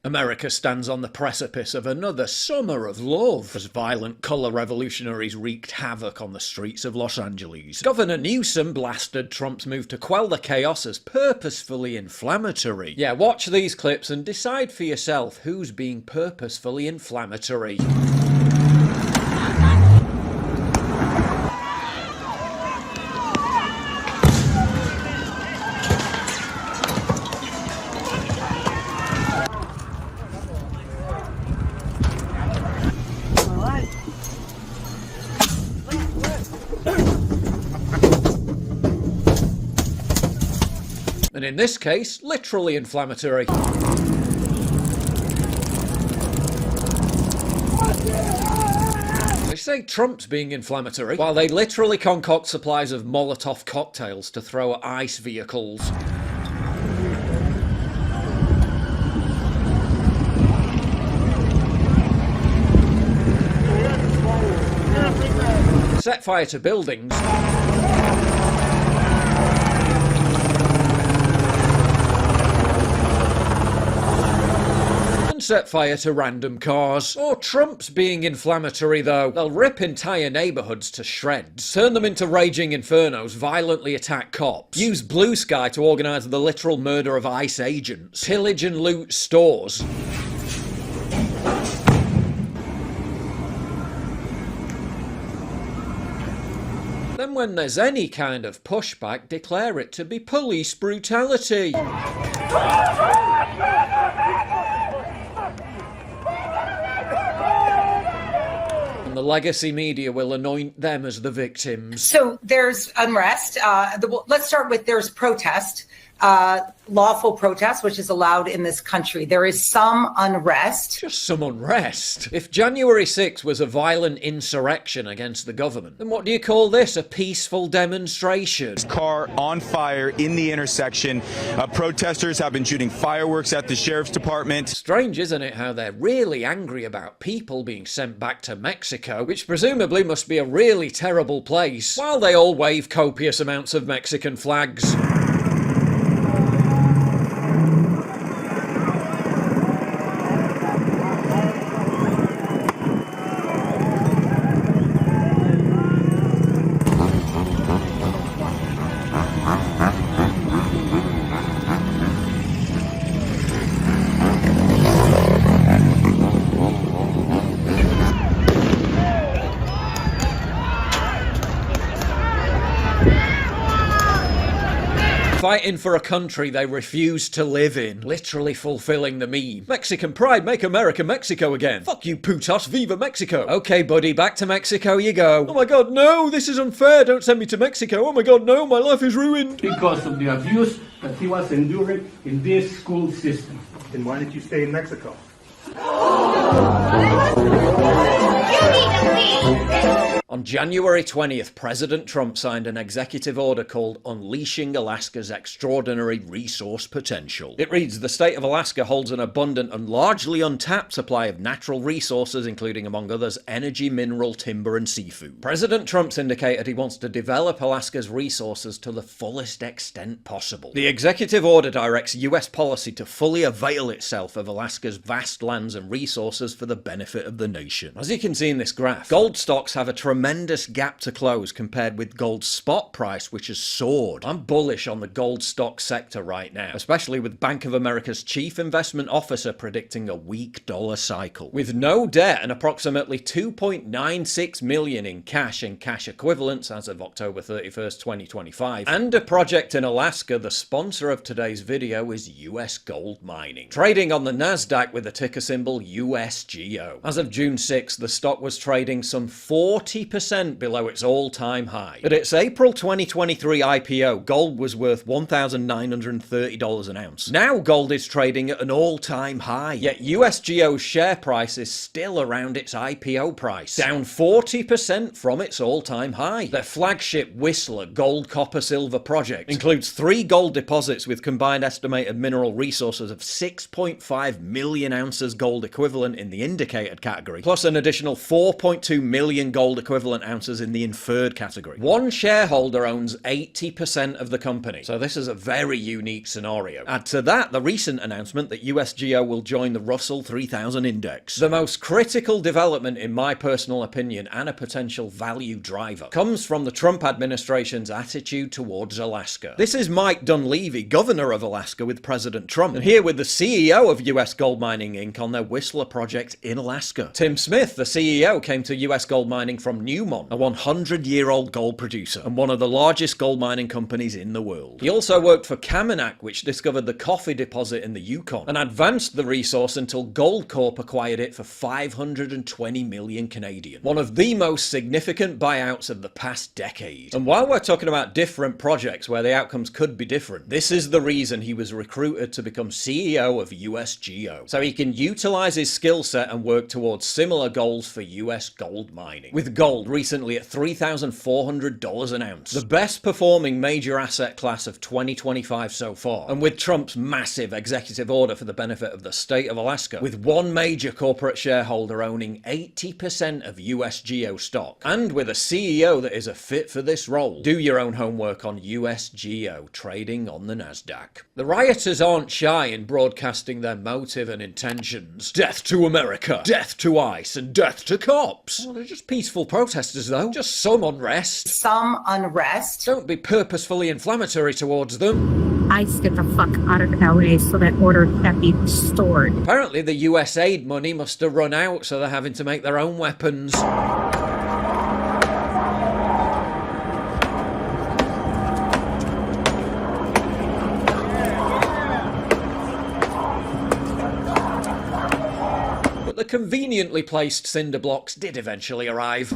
America stands on the precipice of another summer of love as violent colour revolutionaries wreaked havoc on the streets of Los Angeles. Governor Newsom blasted Trump's move to quell the chaos as purposefully inflammatory. Yeah, watch these clips and decide for yourself who's being purposefully inflammatory. And in this case, literally inflammatory. They say Trump's being inflammatory, while they literally concoct supplies of Molotov cocktails to throw at ICE vehicles. Set fire to buildings. Set fire to random cars. Or Trump's being inflammatory though. They'll rip entire neighbourhoods to shreds, turn them into raging infernos, violently attack cops, use Blue Sky to organise the literal murder of ICE agents, pillage and loot stores. Then when there's any kind of pushback, declare it to be police brutality. The legacy media will anoint them as the victims. So there's unrest. Let's start with there's protest, lawful protest, which is allowed in this country. There is some unrest. Just some unrest. If January 6th was a violent insurrection against the government, then what do you call this? A peaceful demonstration? Car on fire in the intersection. Protesters have been shooting fireworks at the sheriff's department. Strange, isn't it, how they're really angry about people being sent back to Mexico, which presumably must be a really terrible place, while they all wave copious amounts of Mexican flags. Fighting for a country they refuse to live in. Literally fulfilling the meme. Mexican pride, make America Mexico again. Fuck you, putos, viva Mexico. Okay, buddy, back to Mexico you go. Oh my god, no, this is unfair, don't send me to Mexico. Oh my god, no, my life is ruined. Because of the abuse that he was enduring in this school system. Then why did you stay in Mexico? On January 20th, President Trump signed an executive order called Unleashing Alaska's Extraordinary Resource Potential. It reads, the state of Alaska holds an abundant and largely untapped supply of natural resources, including, among others, energy, mineral, timber, and seafood. President Trump's indicated he wants to develop Alaska's resources to the fullest extent possible. The executive order directs US policy to fully avail itself of Alaska's vast lands and resources for the benefit of the nation. As you can see in this graph, gold stocks have a tremendous gap to close compared with gold's spot price, which has soared. I'm bullish on the gold stock sector right now, especially with Bank of America's chief investment officer predicting a weak dollar cycle. With no debt and approximately $2.96 million in cash and cash equivalents as of October 31st, 2025, and a project in Alaska, the sponsor of today's video is US Gold Mining, trading on the Nasdaq with the ticker symbol USGO. As of June 6th, the stock was trading some 40% below its all-time high. At its April 2023 IPO, gold was worth $1,930 an ounce. Now gold is trading at an all-time high, yet USGO's share price is still around its IPO price, down 40% from its all-time high. Their flagship Whistler gold, copper, silver project includes 3 gold deposits with combined estimated mineral resources of 6.5 million ounces gold equivalent in the indicated category, plus an additional 4.2 million gold equivalent equivalent ounces in the inferred category. One shareholder owns 80% of the company, so this is a very unique scenario. Add to that the recent announcement that USGO will join the Russell 3000 index. The most critical development, in my personal opinion, and a potential value driver, comes from the Trump administration's attitude towards Alaska. This is Mike Dunleavy, governor of Alaska with President Trump, and here with the CEO of US Gold Mining Inc. on their Whistler project in Alaska. Tim Smith, the CEO, came to US Gold Mining from Newmont, a 100-year-old gold producer and one of the largest gold mining companies in the world. He also worked for Kaminak, which discovered the coffee deposit in the Yukon and advanced the resource until Goldcorp acquired it for 520 million Canadian. One of the most significant buyouts of the past decade. And while we're talking about different projects where the outcomes could be different, this is the reason he was recruited to become CEO of USGO, so he can utilize his skill set and work towards similar goals for US gold mining. With gold recently at $3,400 an ounce, the best performing major asset class of 2025 so far, and with Trump's massive executive order for the benefit of the state of Alaska, with one major corporate shareholder owning 80% of USGO stock, and with a CEO that is a fit for this role, do your own homework on USGO trading on the Nasdaq. The rioters aren't shy in broadcasting their motive and intentions. Death to America, death to ICE, and death to cops. Well, they're just peaceful protesters though, just some unrest. Some unrest. Don't be purposefully inflammatory towards them. ICE get the fuck out of LA so that order can be restored. Apparently the US aid money must have run out, so they're having to make their own weapons. But the conveniently placed cinder blocks did eventually arrive.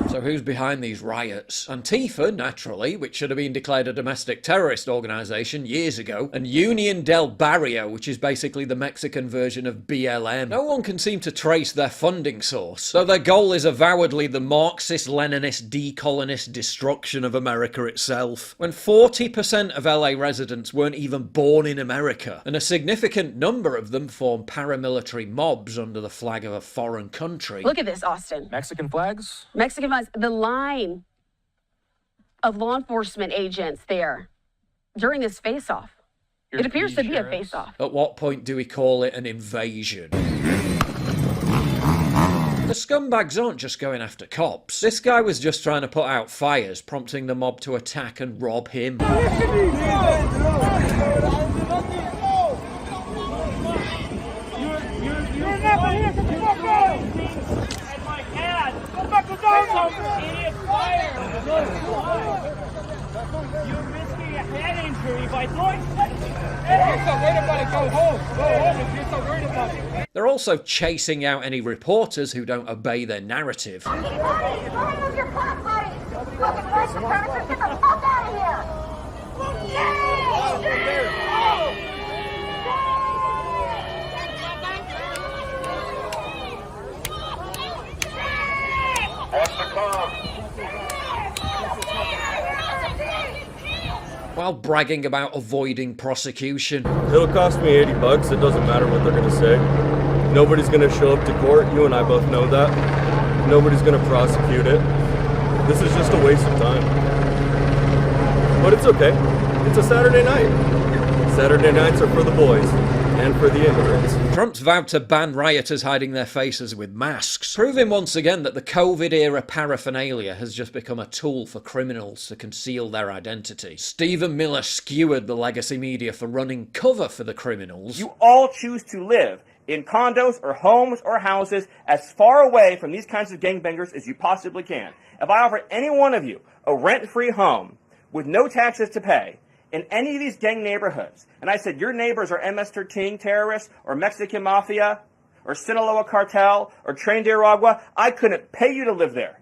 So who's behind these riots? Antifa, naturally, which should have been declared a domestic terrorist organisation years ago, and Union del Barrio, which is basically the Mexican version of BLM. No one can seem to trace their funding source, though their goal is avowedly the Marxist-Leninist decolonist destruction of America itself. When 40% of LA residents weren't even born in America, and a significant number of them form paramilitary mobs under the flag of a foreign country. Look at this, Austin. Mexican flags? Mexican flags. The line of law enforcement agents there during this face-off. It appears to be a face-off. At what point do we call it an invasion? The scumbags aren't just going after cops. This guy was just trying to put out fires, prompting the mob to attack and rob him. You're risking a head injury by throwing. If you're so worried about it, go home. Go home if you're so worried about it. They're also chasing out any reporters who don't obey their narrative. Get the fuck out of here! While bragging about avoiding prosecution. It'll cost me $80. It doesn't matter what they're going to say. Nobody's going to show up to court. You and I both know that. Nobody's going to prosecute it. This is just a waste of time. But it's okay. It's a Saturday night. Saturday nights are for the boys. And for the immigrants. Trump's vowed to ban rioters hiding their faces with masks, proving once again that the COVID-era paraphernalia has just become a tool for criminals to conceal their identity. Stephen Miller skewered the legacy media for running cover for the criminals. You all choose to live in condos or homes or houses as far away from these kinds of gangbangers as you possibly can. If I offer any one of you a rent-free home with no taxes to pay, in any of these gang neighborhoods, and I said your neighbors are MS-13 terrorists or Mexican mafia or Sinaloa cartel or Tren de Aragua, I couldn't pay you to live there.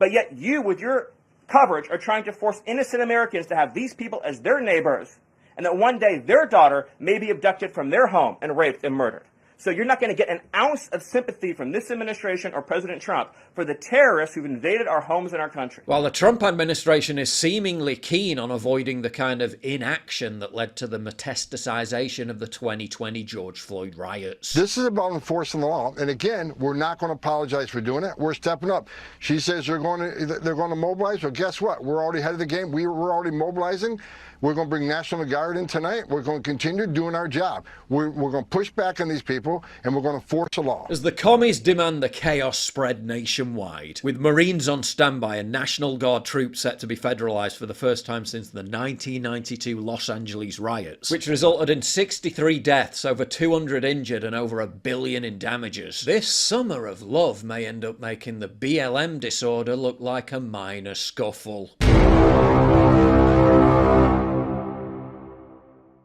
But yet you, with your coverage, are trying to force innocent Americans to have these people as their neighbors, and that one day their daughter may be abducted from their home and raped and murdered. So you're not going to get an ounce of sympathy from this administration or President Trump for the terrorists who've invaded our homes and our country. While the Trump administration is seemingly keen on avoiding the kind of inaction that led to the metastasization of the 2020 George Floyd riots. This is about enforcing the law. And again, we're not going to apologize for doing it. We're stepping up. She says they're going to mobilize. Well, guess what? We're already ahead of the game. We're already mobilizing. We're going to bring National Guard in tonight. We're going to continue doing our job. We're going to push back on these people, and we're going to force the law. As the commies demand the chaos spread nationwide, with Marines on standby and National Guard troops set to be federalized for the first time since the 1992 Los Angeles riots, which resulted in 63 deaths, over 200 injured, and over $1 billion in damages. This summer of love may end up making the BLM disorder look like a minor scuffle.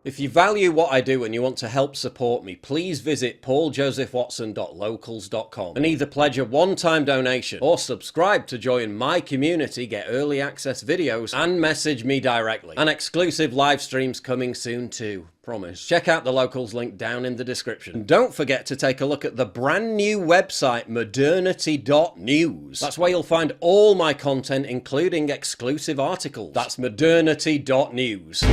If you value what I do and you want to help support me, please visit pauljosephwatson.locals.com and either pledge a one-time donation or subscribe to join my community, get early access videos, and message me directly. And exclusive live streams coming soon too. Promise. Check out the Locals link down in the description. And don't forget to take a look at the brand new website, modernity.news. That's where you'll find all my content, including exclusive articles. That's modernity.news.